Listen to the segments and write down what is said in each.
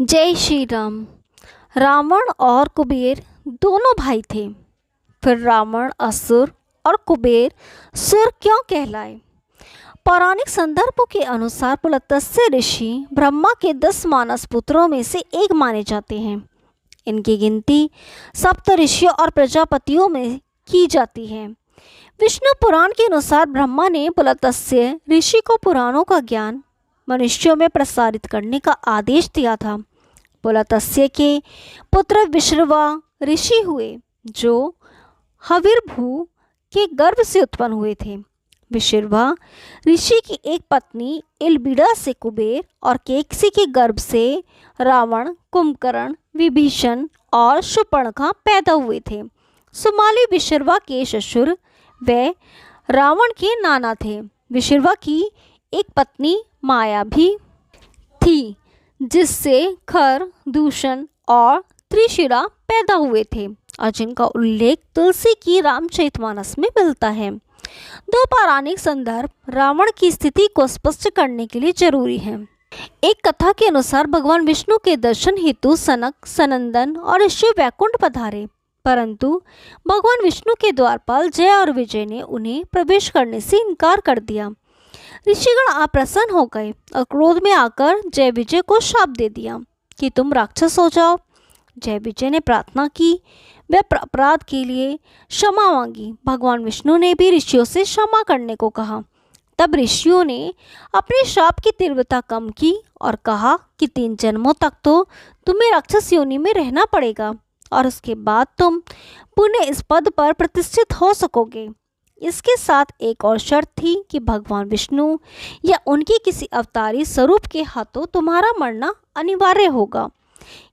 जय श्री राम। रावण और कुबेर दोनों भाई थे। फिर रावण असुर और कुबेर सुर क्यों कहलाए? पौराणिक संदर्भों के अनुसार पुलत्स्य ऋषि ब्रह्मा के 10 मानस पुत्रों में से एक माने जाते हैं। इनकी गिनती सप्त ऋषियों और प्रजापतियों में की जाती है। विष्णु पुराण के अनुसार ब्रह्मा ने पुलत्स्य ऋषि को पुराणों का ज्ञान मनुष्यों में प्रसारित करने का आदेश दिया था। पुलत्स्य के पुत्र विश्रवा ऋषि हुए, जो हविर्भू के गर्भ से उत्पन्न हुए थे। विश्रवा ऋषि की एक पत्नी इलबिड़ा से कुबेर और केकसी के गर्भ से रावण, कुंभकर्ण, विभीषण और शूर्पणखा पैदा हुए थे। सुमाली विश्रवा के ससुर वे रावण के नाना थे। विश्रवा की एक पत्नी माया भी थी, जिससे खर, दूषण और त्रिशिरा पैदा हुए थे और जिनका उल्लेख तुलसी की रामचरितमानस में मिलता है। दो पौराणिक संदर्भ रावण की स्थिति को स्पष्ट करने के लिए जरूरी है। एक कथा के अनुसार भगवान विष्णु के दर्शन हेतु सनक, सनंदन और ऋषि वैकुंठ पधारे, परंतु भगवान विष्णु के द्वारपाल जय और विजय ने उन्हें प्रवेश करने से इनकार कर दिया। ऋषिगण अप्रसन्न हो गए और क्रोध में आकर जय विजय को शाप दे दिया कि तुम राक्षस हो जाओ। जय विजय ने प्रार्थना की, वे अपराध के लिए क्षमा मांगी। भगवान विष्णु ने भी ऋषियों से क्षमा करने को कहा। तब ऋषियों ने अपने श्राप की तीव्रता कम की और कहा कि 3 जन्मों तक तो तुम्हें राक्षस योनि में रहना पड़ेगा और उसके बाद तुम पुनः इस पद पर प्रतिष्ठित हो सकोगे। इसके साथ एक और शर्त थी कि भगवान विष्णु या उनके किसी अवतारी स्वरूप के हाथों तुम्हारा मरना अनिवार्य होगा।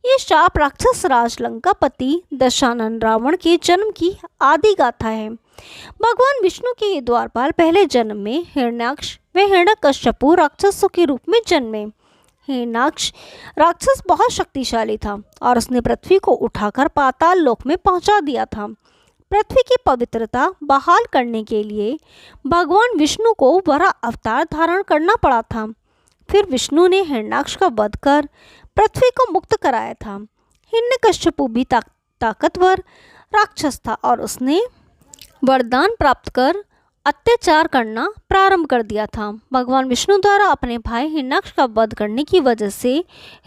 ये शाप राक्षस राज लंकापति दशानन रावण के जन्म की आदि गाथा है। भगवान विष्णु के ये द्वारपाल पहले जन्म में हिरण्याक्ष व हिरण्यकश्यपु राक्षसों के रूप में जन्मे। हिरण्याक्ष राक्षस बहुत शक्तिशाली था और उसने पृथ्वी को उठाकर पाताल लोक में पहुंचा दिया था। पृथ्वी की पवित्रता बहाल करने के लिए भगवान विष्णु को वरा अवतार धारण करना पड़ा था। फिर विष्णु ने हिरण्याक्ष का वध कर पृथ्वी को मुक्त कराया था। हिरण्यकश्यपु भी ताकतवर राक्षस था और उसने वरदान प्राप्त कर अत्याचार करना प्रारंभ कर दिया था। भगवान विष्णु द्वारा अपने भाई हिरण्याक्ष का वध करने की वजह से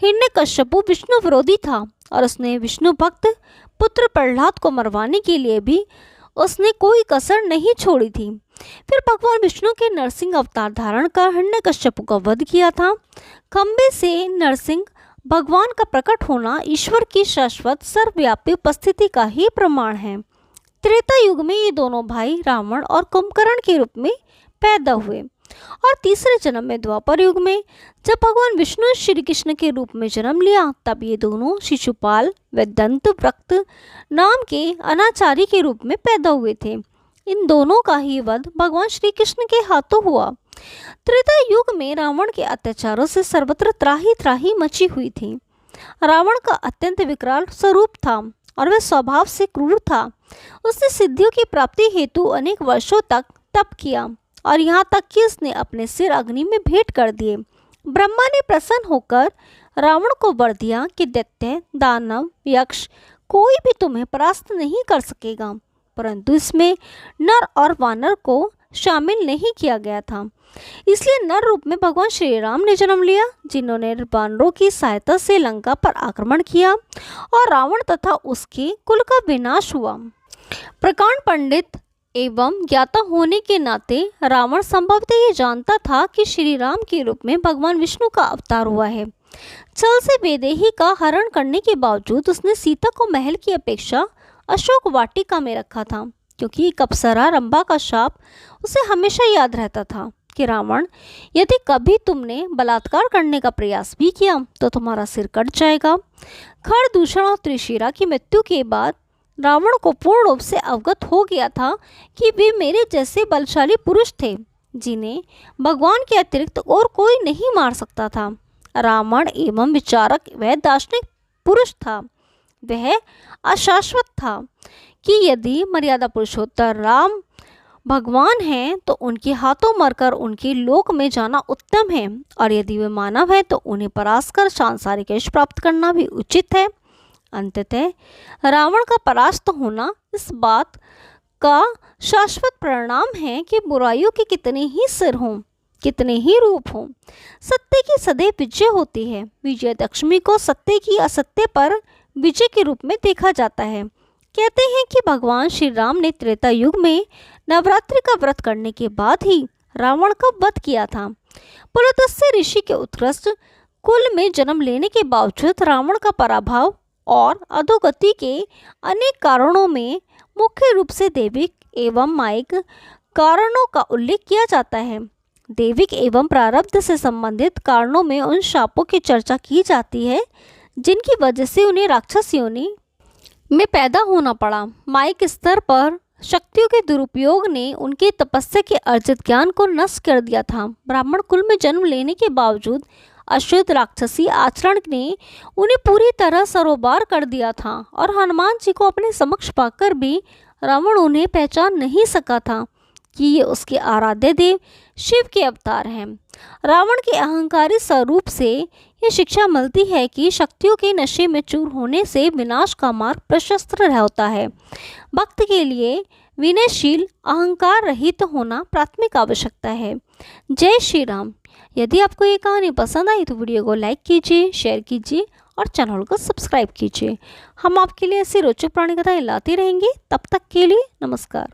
हिरण्यकश्यपु विष्णु विरोधी था और उसने विष्णु भक्त पुत्र प्रहलाद को मरवाने के लिए भी उसने कोई कसर नहीं छोड़ी थी। फिर भगवान विष्णु के नरसिंह अवतार धारण कर हिरण्यकश्यपु का वध किया था। खंबे से नरसिंह भगवान का प्रकट होना ईश्वर की शाश्वत सर्वव्यापी उपस्थिति का ही प्रमाण है। त्रेता युग में ये दोनों भाई रावण और कुंभकर्ण के रूप में पैदा हुए और तीसरे जन्म में द्वापर युग में जब भगवान विष्णु श्री कृष्ण के रूप में जन्म लिया, तब ये दोनों शिशुपाल व दंतवक्त नाम के अनाचारी के रूप में पैदा हुए थे। इन दोनों का ही वध भगवान श्री कृष्ण के हाथों हुआ। त्रेता युग में रावण के अत्याचारों से सर्वत्र त्राही त्राही मची हुई थी। रावण का अत्यंत विकराल स्वरूप था और वह स्वभाव से क्रूर था। उसने सिद्धियों की प्राप्ति हेतु अनेक वर्षों तक तप किया और यहाँ तक कि उसने अपने सिर अग्नि में भेंट कर दिए। ब्रह्मा ने प्रसन्न होकर रावण को वर दिया कि दैत्य, दानव, यक्ष कोई भी तुम्हें परास्त नहीं कर सकेगा, परंतु इसमें नर और वानर को शामिल नहीं किया गया था। इसलिए नर रूप में भगवान श्री राम ने जन्म लिया, जिन्होंने वानरों की सहायता से लंका पर आक्रमण किया और रावण तथा उसके कुल का विनाश हुआ। प्रकांड पंडित एवं ज्ञाता होने के नाते रावण संभवतः ये जानता था कि श्री राम के रूप में भगवान विष्णु का अवतार हुआ है। छल से वैदेही का हरण करने के बावजूद उसने सीता को महल की अपेक्षा अशोक वाटिका में रखा था, क्योंकि एक अप्सरा रंभा का शाप उसे हमेशा याद रहता था कि रावण, यदि कभी तुमने बलात्कार करने का प्रयास भी किया तो तुम्हारा सिर कट जाएगा। खर, दूषण और त्रिशिरा की मृत्यु के बाद रावण को पूर्ण रूप से अवगत हो गया था कि वे मेरे जैसे बलशाली पुरुष थे, जिन्हें भगवान के अतिरिक्त और कोई नहीं मार सकता था। रावण एवं विचारक व दार्शनिक पुरुष था। वह अशाश्वत था कि यदि मर्यादा पुरुषोत्तर राम भगवान हैं तो उनके हाथों मरकर उनके लोक में जाना उत्तम है, और यदि वे मानव हैं तो उन्हें परास्त कर सांसारिक यश प्राप्त करना भी उचित है। अंततः रावण का परास्त होना इस बात का शाश्वत परिणाम है कि बुराइयों के कितने ही सिर हों, कितने ही रूप हों, सत्य की सदैव विजय होती है। विजयदशमी को सत्य की असत्य पर विजय के रूप में देखा जाता है। कहते हैं कि भगवान श्री राम ने त्रेता युग में नवरात्रि का व्रत करने के बाद ही रावण का वध किया था। पुलत्स्य ऋषि के उत्कृष्ट कुल में जन्म लेने के बावजूद रावण का पराभव और अधोगति के अनेक कारणों में मुख्य रूप से दैविक एवं मायिक कारणों का उल्लेख किया जाता है। दैविक एवं प्रारब्ध से संबंधित कारणों में उन शापों की चर्चा की जाती है जिनकी वजह से उन्हें राक्षस योनि में पैदा होना पड़ा। मायिक स्तर पर शक्तियों के दुरुपयोग ने उनके तपस्या के अर्जित ज्ञान को नष्ट कर दिया था। ब्राह्मण कुल में जन्म लेने के बावजूद अशुद्ध राक्षसी आचरण ने उन्हें पूरी तरह सरोबार कर दिया था, और हनुमान जी को अपने समक्ष पाकर भी रावण उन्हें पहचान नहीं सका था कि ये उसके आराध्य देव शिव के अवतार हैं। रावण के अहंकारी स्वरूप से यह शिक्षा मिलती है कि शक्तियों के नशे में चूर होने से विनाश का मार्ग प्रशस्त होता है। भक्त के लिए विनयशील अहंकार रहित होना प्राथमिक आवश्यकता है। जय श्री राम। यदि आपको ये कहानी पसंद आई तो वीडियो को लाइक कीजिए, शेयर कीजिए और चैनल को सब्सक्राइब कीजिए। हम आपके लिए ऐसी रोचक पुरानी कथाएं लाते रहेंगे। तब तक के लिए नमस्कार।